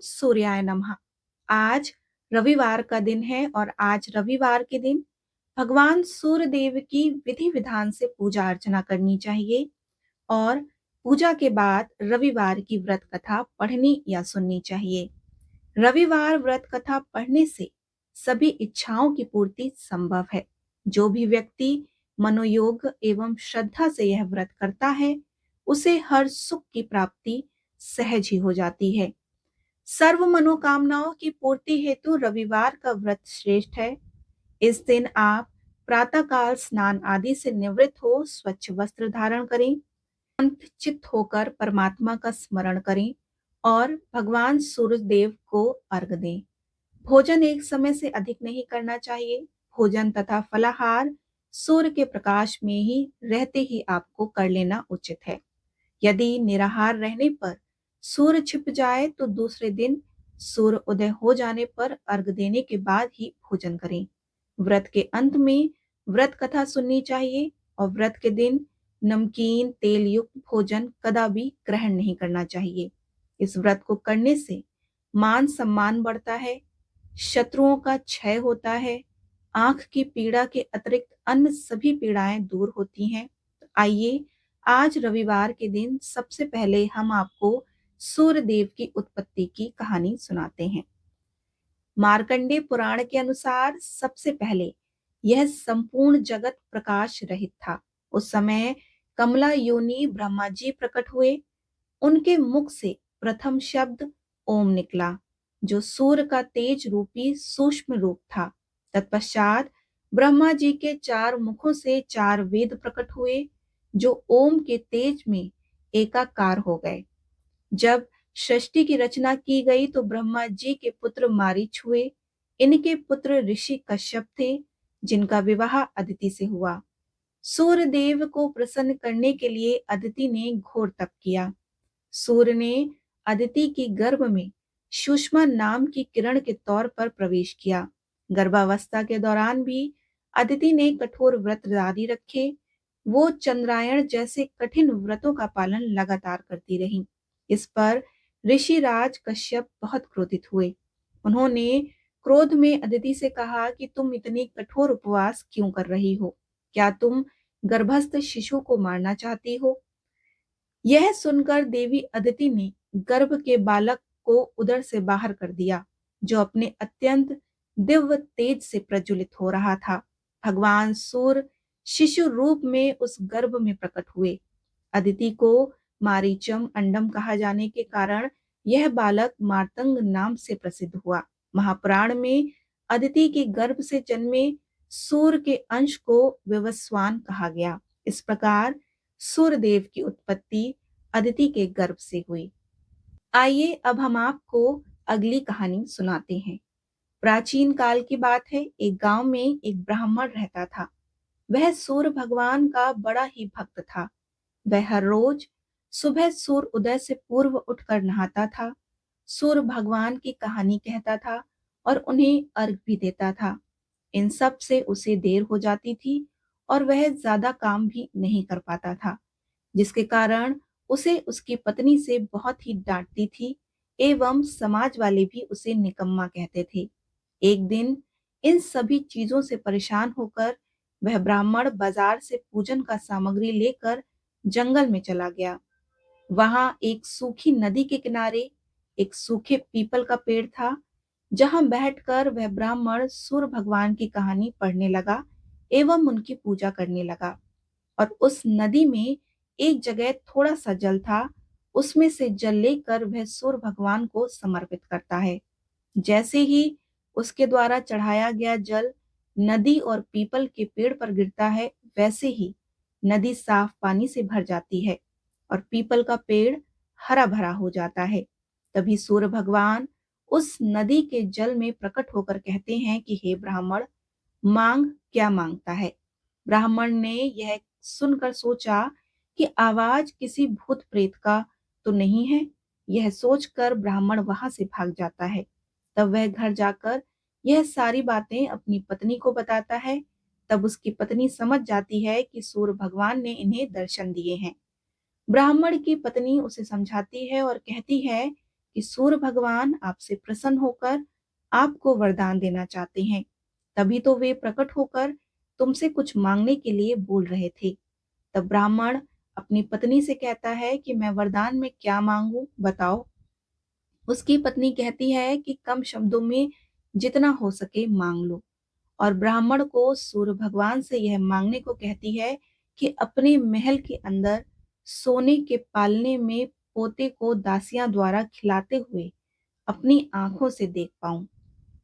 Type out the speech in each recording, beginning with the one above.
सूर्याय नमः। आज रविवार का दिन है और आज रविवार के दिन भगवान सूर्य देव की विधि विधान से पूजा अर्चना करनी चाहिए और पूजा के बाद रविवार की व्रत कथा पढ़नी या सुननी चाहिए। रविवार व्रत कथा पढ़ने से सभी इच्छाओं की पूर्ति संभव है। जो भी व्यक्ति मनोयोग एवं श्रद्धा से यह व्रत करता है, उसे हर सुख की प्राप्ति सहज ही हो जाती है। सर्व मनोकामनाओं की पूर्ति हेतु रविवार का व्रत श्रेष्ठ है। इस दिन आप प्रातःकाल स्नान आदि से निवृत्त हो स्वच्छ वस्त्र धारण करें, शांत चित्त होकर परमात्मा का स्मरण करें और भगवान सूर्य देव को अर्घ दें। भोजन एक समय से अधिक नहीं करना चाहिए। भोजन तथा फलाहार सूर्य के प्रकाश में ही रहते ही आपको कर लेना उचित है। यदि निराहार रहने पर सूर्य छिप जाए तो दूसरे दिन सूर्य उदय हो जाने पर अर्घ देने के बाद ही भोजन करें। व्रत के अंत में व्रत कथा सुननी चाहिए और व्रत के दिन नमकीन तेल युक्त भोजन कदापि ग्रहण नहीं करना चाहिए। इस व्रत को करने से मान सम्मान बढ़ता है, शत्रुओं का क्षय होता है, आंख की पीड़ा के अतिरिक्त अन्य सभी पीड़ाएं दूर होती हैं। तो आइए आज रविवार के दिन सबसे पहले हम आपको सूर्य देव की उत्पत्ति की कहानी सुनाते हैं। मार्कंडेय पुराण के अनुसार सबसे पहले यह संपूर्ण जगत प्रकाश रहित था। उस समय कमला योनि ब्रह्मा जी प्रकट हुए। उनके मुख से प्रथम शब्द ओम निकला, जो सूर्य का तेज रूपी सूक्ष्म रूप था। तत्पश्चात ब्रह्मा जी के चार मुखों से चार वेद प्रकट हुए, जो ओम के तेज में एकाकार हो गए। जब सृष्टि की रचना की गई तो ब्रह्मा जी के पुत्र मारीच हुए। इनके पुत्र ऋषि कश्यप थे, जिनका विवाह अदिति से हुआ। सूर्य देव को प्रसन्न करने के लिए अदिति ने घोर तप किया। सूर्य ने अदिति की गर्भ में सुषमा नाम की किरण के तौर पर प्रवेश किया। गर्भावस्था के दौरान भी अदिति ने कठोर व्रत जारी रखे। वो चंद्रायण जैसे कठिन व्रतों का पालन लगातार करती रही। इस पर ऋषिराज कश्यप बहुत क्रोधित हुए। उन्होंने क्रोध में अदिति से कहा कि तुम इतनी कठोर उपवास क्यों कर रही हो? क्या तुम गर्भस्थ शिशु को मारना चाहती हो? यह सुनकर देवी अदिति ने गर्भ के बालक को उदर से बाहर कर दिया, जो अपने अत्यंत दिव्य तेज से प्रज्वलित हो रहा था। भगवान सूर्य शिशु रूप में उस गर्भ में प्रकट हुए। अदिति को मारीचम अंडम कहा जाने के कारण यह बालक मार्तंग नाम से प्रसिद्ध हुआ। महापुराण में अदिति के गर्भ से जन्मे सूर्य के अंश को विवस्वान कहा गया। इस प्रकार सूर्य देव की उत्पत्ति अदिति के गर्भ से हुई। आइए अब हम आपको अगली कहानी सुनाते हैं। प्राचीन काल की बात है। एक गांव में एक ब्राह्मण रहता था। वह सूर्य भगवान का बड़ा ही भक्त था। वह हर रोज सुबह सूर्य उदय से पूर्व उठकर नहाता था, सूर्य भगवान की कहानी कहता था और उन्हें अर्घ भी देता था। इन सब से उसे देर हो जाती थी और वह ज्यादा काम भी नहीं कर पाता था, जिसके कारण उसे उसकी पत्नी से बहुत ही डांटती थी एवं समाज वाले भी उसे निकम्मा कहते थे। एक दिन इन सभी चीजों से परेशान होकर वह ब्राह्मण बाजार से पूजन का सामग्री लेकर जंगल में चला गया। वहां एक सूखी नदी के किनारे एक सूखे पीपल का पेड़ था, जहां बैठकर वह ब्राह्मण सूर्य भगवान की कहानी पढ़ने लगा एवं उनकी पूजा करने लगा। और उस नदी में एक जगह थोड़ा सा जल था। उसमें से जल लेकर वह सूर्य भगवान को समर्पित करता है। जैसे ही उसके द्वारा चढ़ाया गया जल नदी और पीपल के पेड़ पर गिरता है, वैसे ही नदी साफ पानी से भर जाती है और पीपल का पेड़ हरा भरा हो जाता है। तभी सूर्य भगवान उस नदी के जल में प्रकट होकर कहते हैं कि हे ब्राह्मण, मांग क्या मांगता है? ब्राह्मण ने यह सुनकर सोचा कि आवाज किसी भूत प्रेत का तो नहीं है। यह सोचकर ब्राह्मण वहां से भाग जाता है। तब वह घर जाकर यह सारी बातें अपनी पत्नी को बताता है। तब उसकी पत्नी समझ जाती है कि सूर्य भगवान ने इन्हें दर्शन दिए हैं। ब्राह्मण की पत्नी उसे समझाती है और कहती है कि सूर्य भगवान आपसे प्रसन्न होकर आपको वरदान देना चाहते हैं। तभी तो वे प्रकट होकर तुमसे कुछ मांगने के लिए बोल रहे थे। तब ब्राह्मण अपनी पत्नी से कहता है कि मैं वरदान में क्या मांगू, बताओ। उसकी पत्नी कहती है कि कम शब्दों में जितना हो सके मांग लो, और ब्राह्मण को सूर्य भगवान से यह मांगने को कहती है कि अपने महल के अंदर सोने के पालने में पोते को दासियां द्वारा खिलाते हुए अपनी आंखों से देख पाऊं।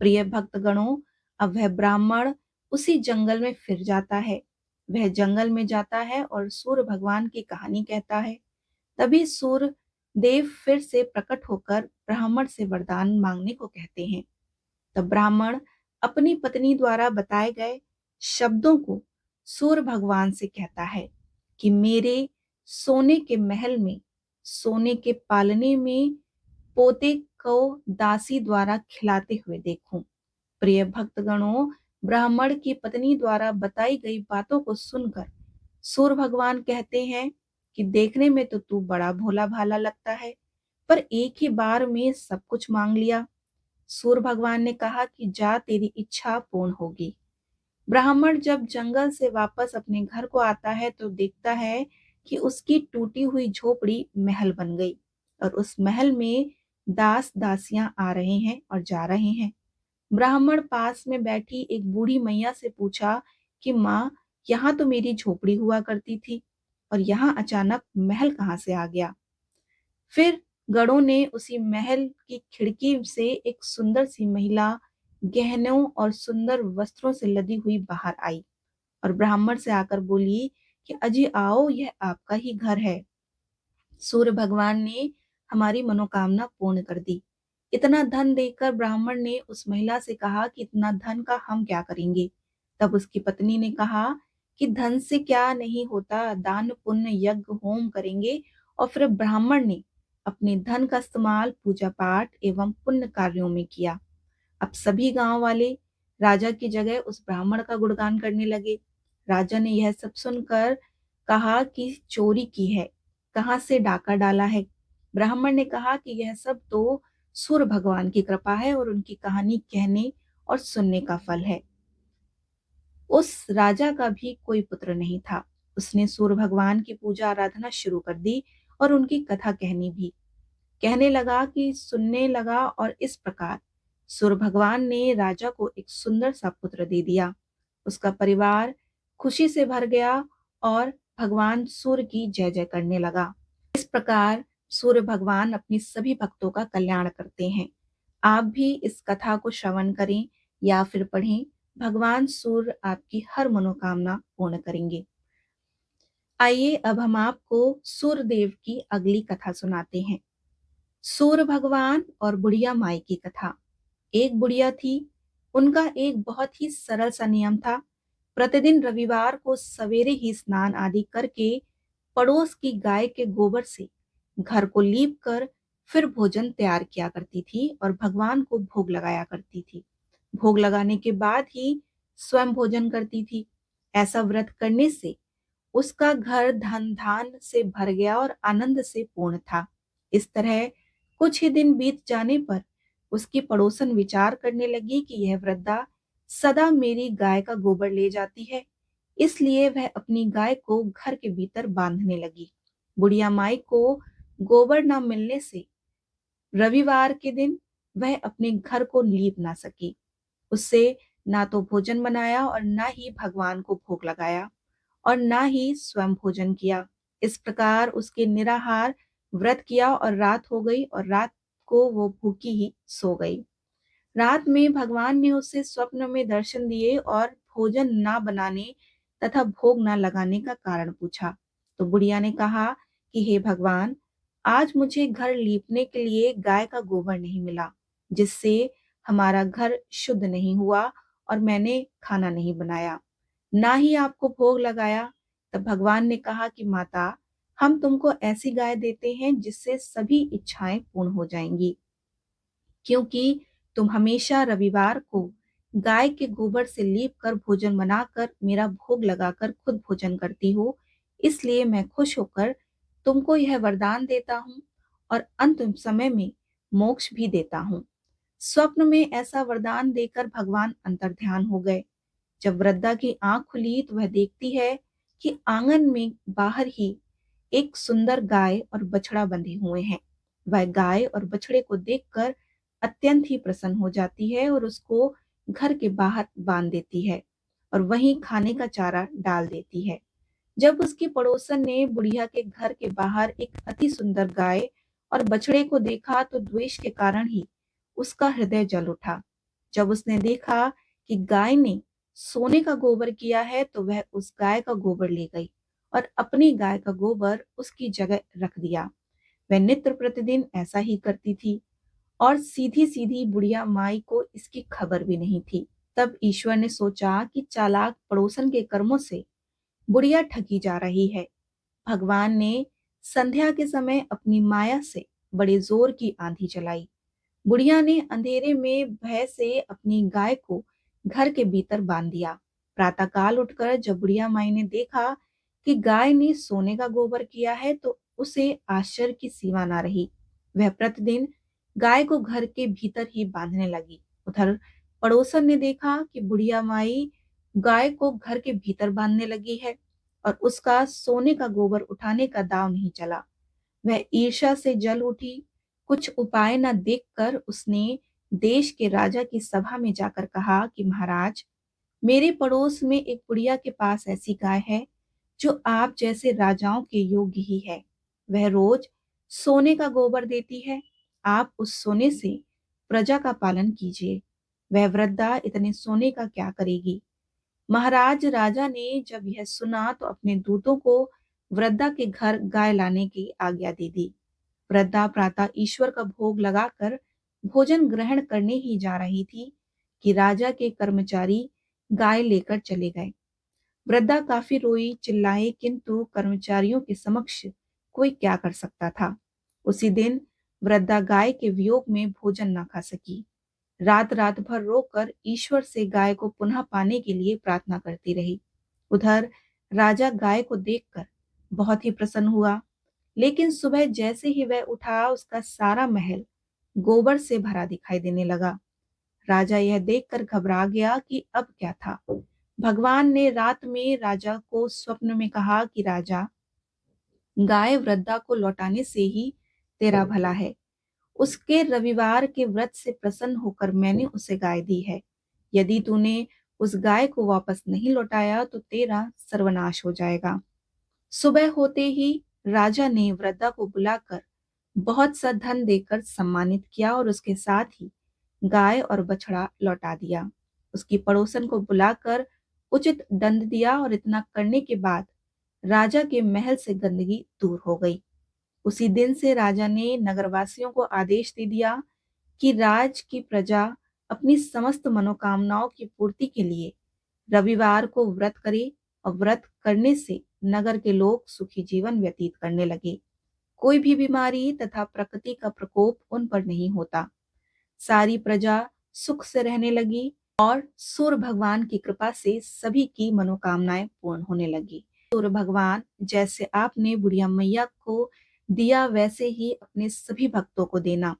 प्रिय भक्तगणों, अब वह ब्राह्मण उसी जंगल में फिर जाता है। वह जंगल में जाता है और सूर्य भगवान की कहानी कहता है। तभी सूर्य देव फिर से प्रकट होकर ब्राह्मण से वरदान मांगने को कहते हैं। तब ब्राह्मण अपनी पत्नी द्वारा बताए गए शब्दों को सूर्य भगवान से कहता है कि मेरे सोने के महल में सोने के पालने में पोते को दासी द्वारा खिलाते हुए देखूं। प्रिय भक्तगणों, ब्राह्मण की पत्नी द्वारा बताई गई बातों को सुनकर सूर्य भगवान कहते हैं कि देखने में तो तू बड़ा भोला भाला लगता है, पर एक ही बार में सब कुछ मांग लिया। सूर्य भगवान ने कहा कि जा, तेरी इच्छा पूर्ण होगी। ब्राह्मण जब जंगल से वापस अपने घर को आता है तो देखता है कि उसकी टूटी हुई झोपड़ी महल बन गई, और उस महल में दास दासियां आ रहे हैं और जा रहे हैं। ब्राह्मण पास में बैठी एक बूढ़ी मैया से पूछा कि माँ, यहाँ तो मेरी झोपड़ी हुआ करती थी, और यहाँ अचानक महल कहाँ से आ गया। फिर गणों ने उसी महल की खिड़की से एक सुंदर सी महिला गहनों और सुंदर वस्त्रों से लदी हुई बाहर आई, और ब्राह्मण से आकर बोली कि अजी आओ, यह आपका ही घर है। सूर्य भगवान ने हमारी मनोकामना पूर्ण कर दी। इतना धन देखकर ब्राह्मण ने उस महिला से कहा कि इतना धन का हम क्या करेंगे। तब उसकी पत्नी ने कहा कि धन से क्या नहीं होता, दान पुण्य यज्ञ होम करेंगे। और फिर ब्राह्मण ने अपने धन का इस्तेमाल पूजा पाठ एवं पुण्य कार्यों में किया। अब सभी गांव वाले राजा की जगह उस ब्राह्मण का गुणगान करने लगे। राजा ने यह सब सुनकर कहा कि चोरी की है, कहाँ से डाका डाला है। ब्राह्मण ने कहा कि यह सब तो सूर्य भगवान की कृपा है और उनकी कहानी कहने और सुनने का फल है। उस राजा का भी कोई पुत्र नहीं था। उसने सूर्य भगवान की पूजा आराधना शुरू कर दी और उनकी कथा कहनी भी। कहने लगा कि सुनने लगा, और इस प्रकार सूर्य भगवान ने राजा को एक सुंदर सा पुत्र दे दिया। उसका परिवार खुशी से भर गया और भगवान सूर्य की जय जय करने लगा। इस प्रकार सूर्य भगवान अपनी सभी भक्तों का कल्याण करते हैं। आप भी इस कथा को श्रवण करें या फिर पढ़ें। भगवान सूर्य आपकी हर मनोकामना पूर्ण करेंगे। आइए अब हम आपको सूर्य देव की अगली कथा सुनाते हैं। सूर्य भगवान और बुढ़िया माई की कथा। एक बुढ़िया थी। उनका एक बहुत ही सरल सा नियम था। प्रतिदिन रविवार को सवेरे ही स्नान आदि करके पड़ोस की गाय के गोबर से घर को लीप कर फिर भोजन तैयार किया करती थी और भगवान को भोग लगाया करती थी। भोग लगाने के बाद ही स्वयं भोजन करती थी। ऐसा व्रत करने से उसका घर धन धान से भर गया और आनंद से पूर्ण था। इस तरह कुछ ही दिन बीत जाने पर उसकी पड़ोसन विचार करने लगी कि यह वृद्धा सदा मेरी गाय का गोबर ले जाती है, इसलिए वह अपनी गाय को घर के भीतर बांधने लगी। बुढ़िया माई को गोबर न मिलने से रविवार के दिन वह अपने घर को लीप ना सकी। उससे ना तो भोजन बनाया और ना ही भगवान को भोग लगाया और ना ही स्वयं भोजन किया। इस प्रकार उसके निराहार व्रत किया और रात हो गई और रात को वो भूखी ही सो गई। रात में भगवान ने उसे स्वप्न में दर्शन दिए और भोजन ना बनाने तथा भोग ना लगाने का कारण पूछा। तो बुढ़िया ने कहा कि हे भगवान, आज मुझे घर लीपने के लिए गाय का गोबर नहीं मिला, जिससे हमारा घर शुद्ध नहीं हुआ और मैंने खाना नहीं बनाया, ना ही आपको भोग लगाया। तब भगवान ने कहा कि माता, हम तुमको ऐसी गाय देते हैं जिससे सभी इच्छाएं पूर्ण हो जाएंगी। क्योंकि तुम हमेशा रविवार को गाय के गोबर से लीप कर भोजन बनाकर मेरा भोग लगाकर खुद भोजन करती हो, इसलिए मैं खुश होकर तुमको यह वरदान देता हूँ और अंतिम समय में मोक्ष भी देता हूँ। स्वप्न में ऐसा वरदान देकर भगवान अंतर्ध्यान हो गए। जब वृद्धा की आंख खुली तो वह देखती है कि आंगन में बाहर ही एक सुंदर गाय और बछड़ा बंधे हुए हैं। वह गाय और बछड़े को देखकर अत्यंत ही प्रसन्न हो जाती है और उसको घर के बाहर बांध देती है और वहीं खाने का चारा डाल देती है। जब उसकी पड़ोसन ने बुढ़िया के घर के बाहर एक अति सुंदर गाय और बछड़े को देखा तो द्वेष के कारण ही उसका हृदय जल उठा। जब उसने देखा कि गाय ने सोने का गोबर किया है तो वह उस गाय का गोबर ले गई और अपनी गाय का गोबर उसकी जगह रख दिया। वह नित्य प्रतिदिन ऐसा ही करती थी और सीधी सीधी बुढ़िया माई को इसकी खबर भी नहीं थी। तब ईश्वर ने सोचा कि चालाक पड़ोसन के कर्मों से बुढ़िया ठगी जा रही है। भगवान ने संध्या के समय अपनी माया से बड़े जोर की आंधी चलाई। बुढ़िया ने अंधेरे में भय से अपनी गाय को घर के भीतर बांध दिया। प्रातःकाल उठकर जब बुढ़िया माई ने देखा कि गाय ने सोने का गोबर किया है तो उसे आश्चर्य की सीमा ना रही। वह प्रतिदिन गाय को घर के भीतर ही बांधने लगी। उधर पड़ोसन ने देखा कि बुढ़िया माई गाय को घर के भीतर बांधने लगी है और उसका सोने का गोबर उठाने का दाव नहीं चला। वह ईर्ष्या से जल उठी। कुछ उपाय न देखकर उसने देश के राजा की सभा में जाकर कहा कि महाराज, मेरे पड़ोस में एक बुढ़िया के पास ऐसी गाय है जो आप जैसे राजाओं के योग्य ही है। वह रोज सोने का गोबर देती है। आप उस सोने से प्रजा का पालन कीजिए। वह वृद्धा इतने सोने का क्या करेगी। महाराज राजा ने जब यह सुना तो अपने दूतों को वृद्धा के घर गाय लाने की आज्ञा दे दी। वृद्धा प्रातः ईश्वर का भोग लगाकर भोजन ग्रहण करने ही जा रही थी कि राजा के कर्मचारी गाय लेकर चले गए। वृद्धा काफी रोई, चिल्लाई, किंतु कर्मचारियों के समक्ष कोई क्या कर सकता था। उसी दिन वृद्धा गाय के वियोग में भोजन न खा सकी। रात रात भर रोकर ईश्वर से गाय को पुनः पाने के लिए प्रार्थना करती रही। उधर राजा गाय को देखकर बहुत ही प्रसन्न हुआ, लेकिन सुबह जैसे ही वह उठा उसका सारा महल गोबर से भरा दिखाई देने लगा। राजा यह देखकर घबरा गया कि अब क्या था। भगवान ने रात में राजा को स्वप्न में कहा कि राजा, गाय वृद्धा को लौटाने से ही तेरा भला है। उसके रविवार के व्रत से प्रसन्न होकर मैंने उसे गाय दी है। यदि तूने उस गाय को वापस नहीं लौटाया तो तेरा सर्वनाश हो जाएगा। सुबह होते ही राजा ने वृद्धा को बुलाकर बहुत सा धन देकर सम्मानित किया और उसके साथ ही गाय और बछड़ा लौटा दिया। उसकी पड़ोसन को बुलाकर उचित दंड दिया और इतना करने के बाद राजा के महल से गंदगी दूर हो गई। उसी दिन से राजा ने नगरवासियों को आदेश दे दिया कि राज की प्रजा अपनी समस्त मनोकामनाओं की पूर्ति के लिए रविवार को व्रत करे और व्रत करने से नगर के लोग सुखी जीवन व्यतीत करने लगे। कोई भी बीमारी तथा प्रकृति का प्रकोप उन पर नहीं होता। सारी प्रजा सुख से रहने लगी और सूर्य भगवान की कृपा से सभी की मनोकामनाएं पूर्ण होने लगी। सूर्य भगवान, जैसे आपने बुढ़िया मैया को दिया वैसे ही अपने सभी भक्तों को देना।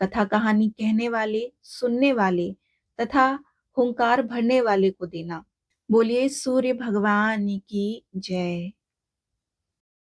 कथा कहानी कहने वाले, सुनने वाले तथा हुंकार भरने वाले को देना। बोलिए सूर्य भगवान की जय।